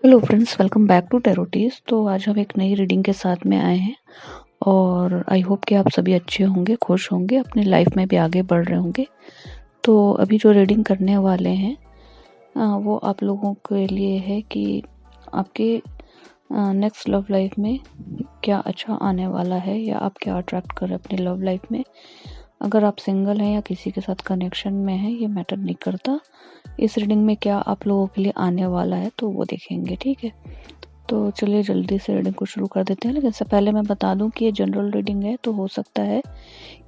Hello friends, welcome back to Tarotees. तो आज हम एक नई रीडिंग के साथ में आए हैं और आई होप कि आप सभी अच्छे होंगे, खुश होंगे, अपनी लाइफ में भी आगे बढ़ रहे होंगे। तो अभी जो रीडिंग करने वाले हैं वो आप लोगों के लिए है कि आपके नेक्स्ट लव लाइफ में क्या अच्छा आने वाला है या आप क्या अट्रैक्ट कर रहे हैं अपनी लव लाइफ में। अगर आप सिंगल हैं या किसी के साथ कनेक्शन में हैं, ये मैटर नहीं करता। इस रीडिंग में क्या आप लोगों के लिए आने वाला है तो वो देखेंगे, ठीक है। तो चलिए जल्दी से रीडिंग को शुरू कर देते हैं। लेकिन इससे पहले मैं बता दूं कि ये जनरल रीडिंग है, तो हो सकता है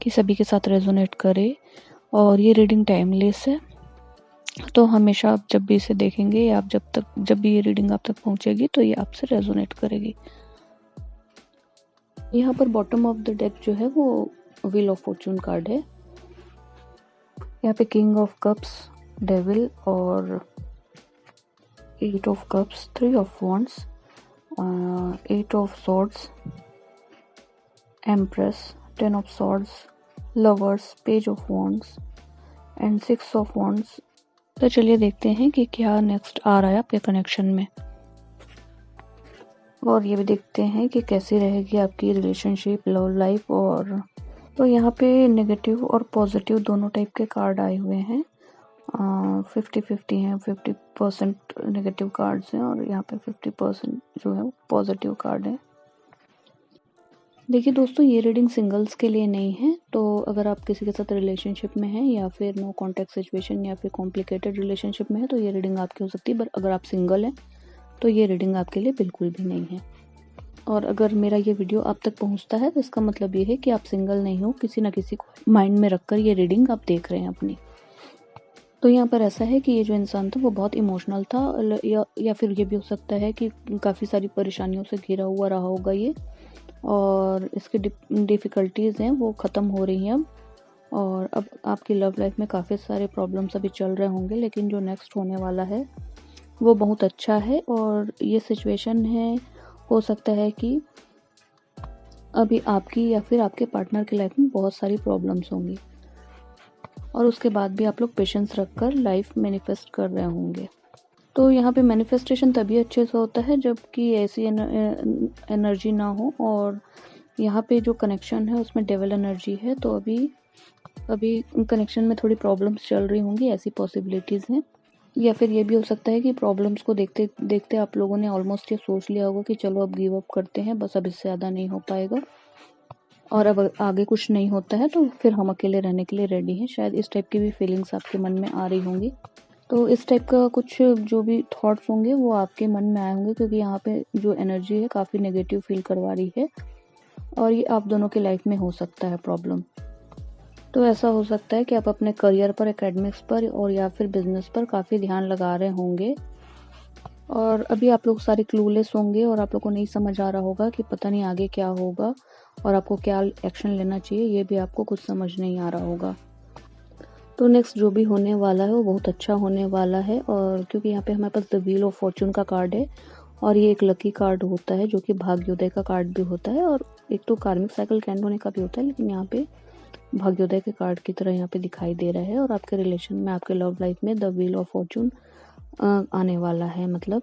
कि सभी के साथ रेजोनेट करे और ये रीडिंग टाइमलेस है। तो हमेशा आप जब भी इसे देखेंगे या आप जब भी ये रीडिंग आप तक पहुंचेगी तो ये आपसे रेजोनेट करेगी। यहाँ पर बॉटम ऑफ द डेक जो है वो व्हील ऑफ फॉर्चून कार्ड है। यहाँ पे किंग ऑफ कप्स, डेविल और 8 of cups, 3 of wands, 8 of swords, empress, 10 of swords, lovers, page of wands and 6 of wands. तो चलिए देखते हैं कि क्या नेक्स्ट आ रहा है आपके कनेक्शन में, और ये भी देखते हैं कि कैसी रहेगी आपकी रिलेशनशिप, लव लाइफ। और तो यहाँ पे नेगेटिव और पॉजिटिव दोनों टाइप के कार्ड आए हुए हैं। 50-50 हैं, 50% नेगेटिव कार्ड्स हैं और यहाँ पे 50% जो है पॉजिटिव कार्ड है। देखिए दोस्तों, ये रीडिंग सिंगल्स के लिए नहीं है। तो अगर आप किसी के साथ रिलेशनशिप में हैं या फिर नो कॉन्टैक्ट सिचुएशन या फिर कॉम्प्लिकेटेड रिलेशनशिप में है तो ये रीडिंग आपकी हो सकती है। बट अगर आप सिंगल हैं तो ये रीडिंग आपके लिए बिल्कुल भी नहीं है। और अगर मेरा ये वीडियो आप तक पहुंचता है तो इसका मतलब ये है कि आप सिंगल नहीं हो, किसी ना किसी को माइंड में रखकर ये रीडिंग आप देख रहे हैं अपनी। तो यहाँ पर ऐसा है कि ये जो इंसान था वो बहुत इमोशनल था, या फिर ये भी हो सकता है कि काफ़ी सारी परेशानियों से घिरा हुआ रहा होगा ये, और इसकी डिफ़िकल्टीज़ हैं वो ख़त्म हो रही हैं अब। और अब आपकी लव लाइफ में काफ़ी सारे प्रॉब्लम्स अभी चल रहे होंगे, लेकिन जो नेक्स्ट होने वाला है वो बहुत अच्छा है। और ये सिचुएशन है, हो सकता है कि अभी आपकी या फिर आपके पार्टनर की लाइफ में बहुत सारी प्रॉब्लम्स होंगी और उसके बाद भी आप लोग पेशेंस रखकर लाइफ मैनिफेस्ट कर रहे होंगे। तो यहाँ पे मैनिफेस्टेशन तभी अच्छे से होता है जबकि ऐसी एनर्जी ना हो, और यहाँ पे जो कनेक्शन है उसमें डेविल एनर्जी है। तो अभी कनेक्शन में थोड़ी प्रॉब्लम्स चल रही होंगी, ऐसी पॉसिबिलिटीज़ हैं। या फिर ये भी हो सकता है कि प्रॉब्लम्स को देखते देखते आप लोगों ने ऑलमोस्ट ये सोच लिया होगा कि चलो अब गिव अप करते हैं, बस अब इससे ज़्यादा नहीं हो पाएगा और अब आगे कुछ नहीं होता है तो फिर हम अकेले रहने के लिए रेडी हैं। शायद इस टाइप की भी फीलिंग्स आपके मन में आ रही होंगी। तो इस टाइप का कुछ जो भी थॉट्स होंगे वो आपके मन में आए होंगे, क्योंकि यहाँ पे जो एनर्जी है काफ़ी नेगेटिव फील करवा रही है और ये आप दोनों की लाइफ में हो सकता है प्रॉब्लम। तो ऐसा हो सकता है कि आप अपने करियर पर, एकेडमिक्स पर और या फिर बिजनेस पर काफ़ी ध्यान लगा रहे होंगे और अभी आप लोग सारे क्लूलेस होंगे और आप लोग को नहीं समझ आ रहा होगा कि पता नहीं आगे क्या होगा और आपको क्या एक्शन लेना चाहिए, ये भी आपको कुछ समझ नहीं आ रहा होगा। तो नेक्स्ट जो भी होने वाला है वो बहुत अच्छा होने वाला है। और क्योंकि यहाँ पे हमारे पास द व्हील ऑफ फॉर्चून का कार्ड है और ये एक लकी कार्ड होता है जो कि भाग्योदय का कार्ड भी होता है, और एक तो कार्मिक साइकिल कैंड होने का भी होता है, लेकिन यहाँ पे भाग्योदय के कार्ड की तरह यहाँ पे दिखाई दे रहा है। और आपके रिलेशन में, आपके लव लाइफ में द व्हील ऑफ फॉर्चून आने वाला है। मतलब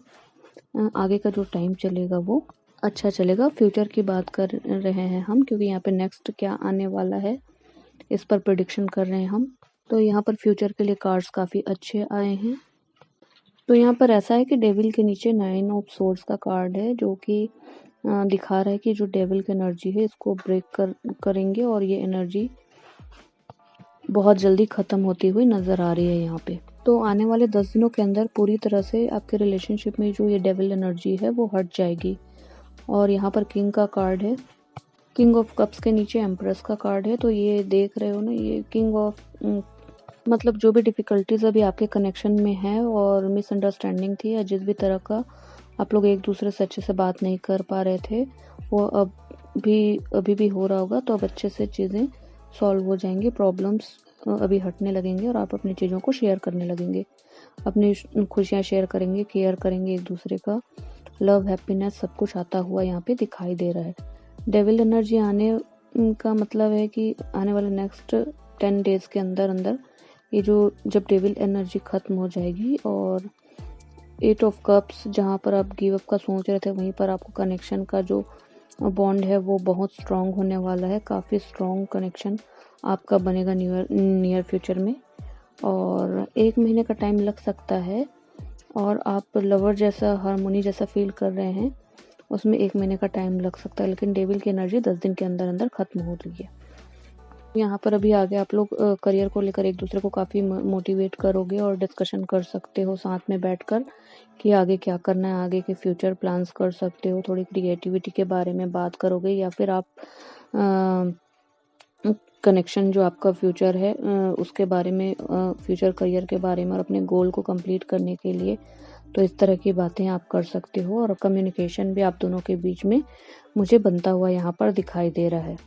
आगे का जो टाइम चलेगा वो अच्छा चलेगा। फ्यूचर की बात कर रहे हैं हम, क्योंकि यहाँ पे नेक्स्ट क्या आने वाला है इस पर प्रेडिक्शन कर रहे हैं हम। तो यहाँ पर फ्यूचर के लिए कार्ड्स काफ़ी अच्छे आए हैं। तो यहाँ पर ऐसा है कि डेविल के नीचे 9 ऑफ सोर्ड्स का कार्ड है जो कि दिखा रहा है कि जो डेविल की एनर्जी है इसको ब्रेक करेंगे और ये एनर्जी बहुत जल्दी ख़त्म होती हुई नज़र आ रही है यहाँ पे। तो आने वाले 10 दिनों के अंदर पूरी तरह से आपके रिलेशनशिप में जो ये डेविल एनर्जी है वो हट जाएगी। और यहाँ पर किंग का कार्ड है, किंग ऑफ कप्स के नीचे एम्प्रेस का कार्ड है। तो ये देख रहे हो ना, ये किंग ऑफ मतलब जो भी डिफ़िकल्टीज़ अभी आपके कनेक्शन में है और मिसअंडरस्टैंडिंग थी या जिस भी तरह का आप लोग एक दूसरे से अच्छे से बात नहीं कर पा रहे थे, वो अभी भी हो रहा होगा। तो अब अच्छे से चीज़ें सॉल्व हो जाएंगी, प्रॉब्लम्स अभी हटने लगेंगे और आप अपनी चीज़ों को शेयर करने लगेंगे, अपनी खुशियाँ शेयर करेंगे, केयर करेंगे एक दूसरे का। लव, हैप्पीनेस सब कुछ आता हुआ यहाँ पे दिखाई दे रहा है। डेविल एनर्जी आने का मतलब है कि आने वाले नेक्स्ट 10 डेज़ के अंदर अंदर ये जो जब डेविल एनर्जी ख़त्म हो जाएगी और 8 ऑफ कप्स, जहाँ पर आप गिव अप का सोच रहे थे वहीं पर आपको कनेक्शन का जो बॉन्ड है वो बहुत स्ट्रॉन्ग होने वाला है। काफ़ी स्ट्रॉन्ग कनेक्शन आपका बनेगा नियर फ्यूचर में, और 1 महीने का टाइम लग सकता है। और आप लवर जैसा, हार्मोनी जैसा फील कर रहे हैं, उसमें 1 महीने का टाइम लग सकता है, लेकिन डेविल की एनर्जी 10 दिन के अंदर अंदर ख़त्म हो रही है। यहाँ पर अभी आगे आप लोग करियर को लेकर एक दूसरे को काफ़ी मोटिवेट करोगे और डिस्कशन कर सकते हो साथ में बैठकर कि आगे क्या करना है, आगे के फ्यूचर प्लान्स कर सकते हो। थोड़ी क्रिएटिविटी के बारे में बात करोगे, या फिर आप कनेक्शन जो आपका फ्यूचर है उसके बारे में, फ्यूचर करियर के बारे में और अपने गोल को कंप्लीट करने के लिए, तो इस तरह की बातें आप कर सकते हो। और कम्युनिकेशन भी आप दोनों के बीच में मुझे बनता हुआ यहाँ पर दिखाई दे रहा है।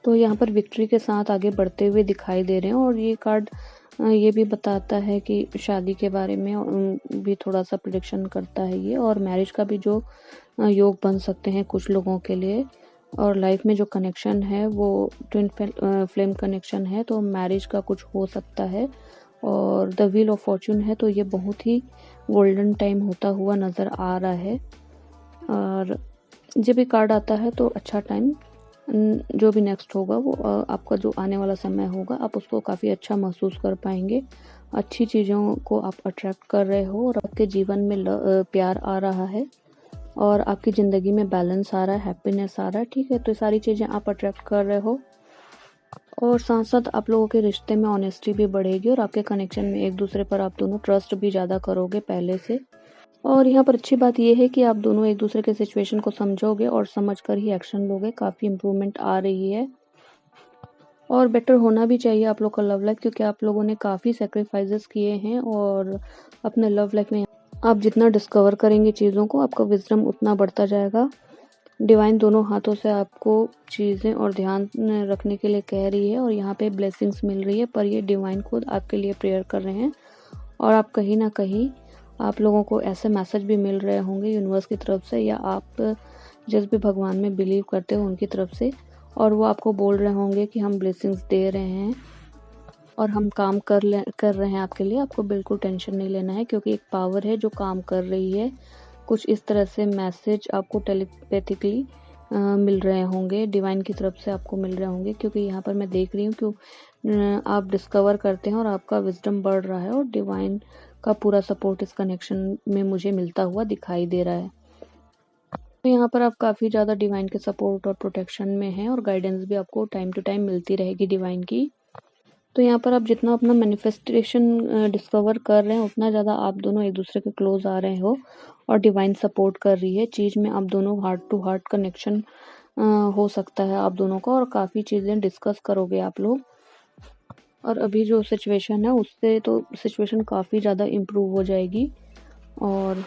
तो यहाँ पर विक्ट्री के साथ आगे बढ़ते हुए दिखाई दे रहे हैं। और ये कार्ड ये भी बताता है कि शादी के बारे में भी थोड़ा सा प्रेडिक्शन करता है ये, और मैरिज का भी जो योग बन सकते हैं कुछ लोगों के लिए। और लाइफ में जो कनेक्शन है वो ट्विन फ्लेम कनेक्शन है, तो मैरिज का कुछ हो सकता है। और द व्हील ऑफ फॉर्चून है, तो ये बहुत ही गोल्डन टाइम होता हुआ नज़र आ रहा है। और जब ये कार्ड आता है तो अच्छा टाइम, जो भी नेक्स्ट होगा वो आपका जो आने वाला समय होगा आप उसको काफ़ी अच्छा महसूस कर पाएंगे। अच्छी चीज़ों को आप अट्रैक्ट कर रहे हो, और आपके जीवन में प्यार आ रहा है, और आपकी ज़िंदगी में बैलेंस आ रहा है, हैप्पीनेस आ रहा है। ठीक है, तो ये सारी चीज़ें आप अट्रैक्ट कर रहे हो, और साथ साथ आप लोगों के रिश्ते में ऑनेस्टी भी बढ़ेगी, और आपके कनेक्शन में एक दूसरे पर आप दोनों ट्रस्ट भी ज़्यादा करोगे पहले से। और यहाँ पर अच्छी बात यह है कि आप दोनों एक दूसरे के सिचुएशन को समझोगे और समझकर ही एक्शन लोगे। काफ़ी इम्प्रूवमेंट आ रही है, और बेटर होना भी चाहिए आप लोग का लव लाइफ, क्योंकि आप लोगों ने काफ़ी सेक्रीफाइसेस किए हैं। और अपने लव लाइफ में आप जितना डिस्कवर करेंगे चीज़ों को, आपका विजडम उतना बढ़ता जाएगा। डिवाइन दोनों हाथों से आपको चीज़ें और ध्यान रखने के लिए कह रही है, और यहाँ पे ब्लेसिंग्स मिल रही है, पर ये डिवाइन खुद आपके लिए प्रेयर कर रहे हैं। और आप कहीं ना कहीं, आप लोगों को ऐसे मैसेज भी मिल रहे होंगे यूनिवर्स की तरफ से, या आप जिस भी भगवान में बिलीव करते हो उनकी तरफ से, और वो आपको बोल रहे होंगे कि हम ब्लेसिंग्स दे रहे हैं और हम काम कर रहे हैं आपके लिए। आपको बिल्कुल टेंशन नहीं लेना है, क्योंकि एक पावर है जो काम कर रही है। कुछ इस तरह से मैसेज आपको टेलीपैथिकली मिल रहे होंगे, डिवाइन की तरफ से आपको मिल रहे होंगे, क्योंकि यहाँ पर मैं देख रही हूँ कि आप डिस्कवर करते हैं और आपका विजडम बढ़ रहा है, और डिवाइन का पूरा सपोर्ट इस कनेक्शन में मुझे मिलता हुआ दिखाई दे रहा है। तो यहाँ पर आप काफ़ी ज़्यादा डिवाइन के सपोर्ट और प्रोटेक्शन में हैं, और गाइडेंस भी आपको टाइम टू टाइम मिलती रहेगी डिवाइन की। तो यहाँ पर आप जितना अपना मैनिफेस्टेशन डिस्कवर कर रहे हैं, उतना ज़्यादा आप दोनों एक दूसरे के क्लोज आ रहे हो, और डिवाइन सपोर्ट कर रही है। चीज़ में आप दोनों हार्ट टू हार्ट कनेक्शन हो सकता है आप दोनों का, और काफ़ी चीज़ें डिस्कस करोगे आप लोग। और अभी जो सिचुएशन है उससे तो सिचुएशन काफ़ी ज़्यादा इम्प्रूव हो जाएगी। और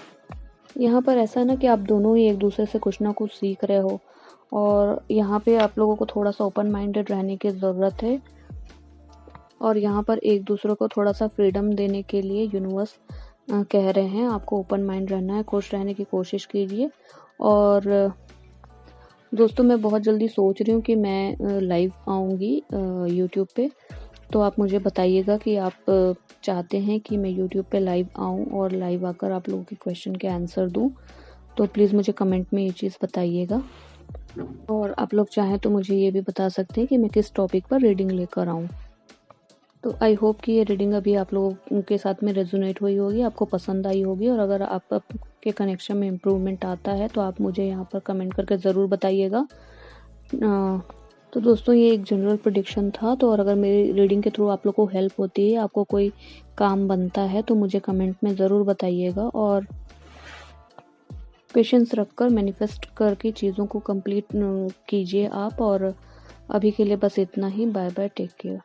यहाँ पर ऐसा है ना कि आप दोनों ही एक दूसरे से कुछ ना कुछ सीख रहे हो, और यहाँ पे आप लोगों को थोड़ा सा ओपन माइंडेड रहने की ज़रूरत है। और यहाँ पर एक दूसरे को थोड़ा सा फ्रीडम देने के लिए यूनिवर्स कह रहे हैं आपको ओपन माइंड रहना है, खुश रहने की कोशिश कीजिए। और दोस्तों, मैं बहुत जल्दी सोच रही हूँ कि मैं लाइव आऊँगी यूट्यूब पे, तो आप मुझे बताइएगा कि आप चाहते हैं कि मैं यूट्यूब पे लाइव आऊँ और लाइव आकर आप लोगों के क्वेश्चन के आंसर दूँ, तो प्लीज़ मुझे कमेंट में ये चीज़ बताइएगा। और आप लोग चाहें तो मुझे ये भी बता सकते हैं कि मैं किस टॉपिक पर रीडिंग लेकर आऊँ। तो आई होप कि ये रीडिंग अभी आप लोगों के साथ में रेजोनेट हुई होगी, आपको पसंद आई होगी। और अगर आपके कनेक्शन में इम्प्रूवमेंट आता है तो आप मुझे यहाँ पर कमेंट करके ज़रूर बताइएगा। तो दोस्तों, ये एक जनरल प्रेडिक्शन था। तो और अगर मेरी रीडिंग के थ्रू आप लोग को हेल्प होती है, आपको कोई काम बनता है, तो मुझे कमेंट में ज़रूर बताइएगा। और पेशेंस रखकर मैनिफेस्ट करके चीज़ों को कंप्लीट कीजिए आप। और अभी के लिए बस इतना ही। Bye bye, take care.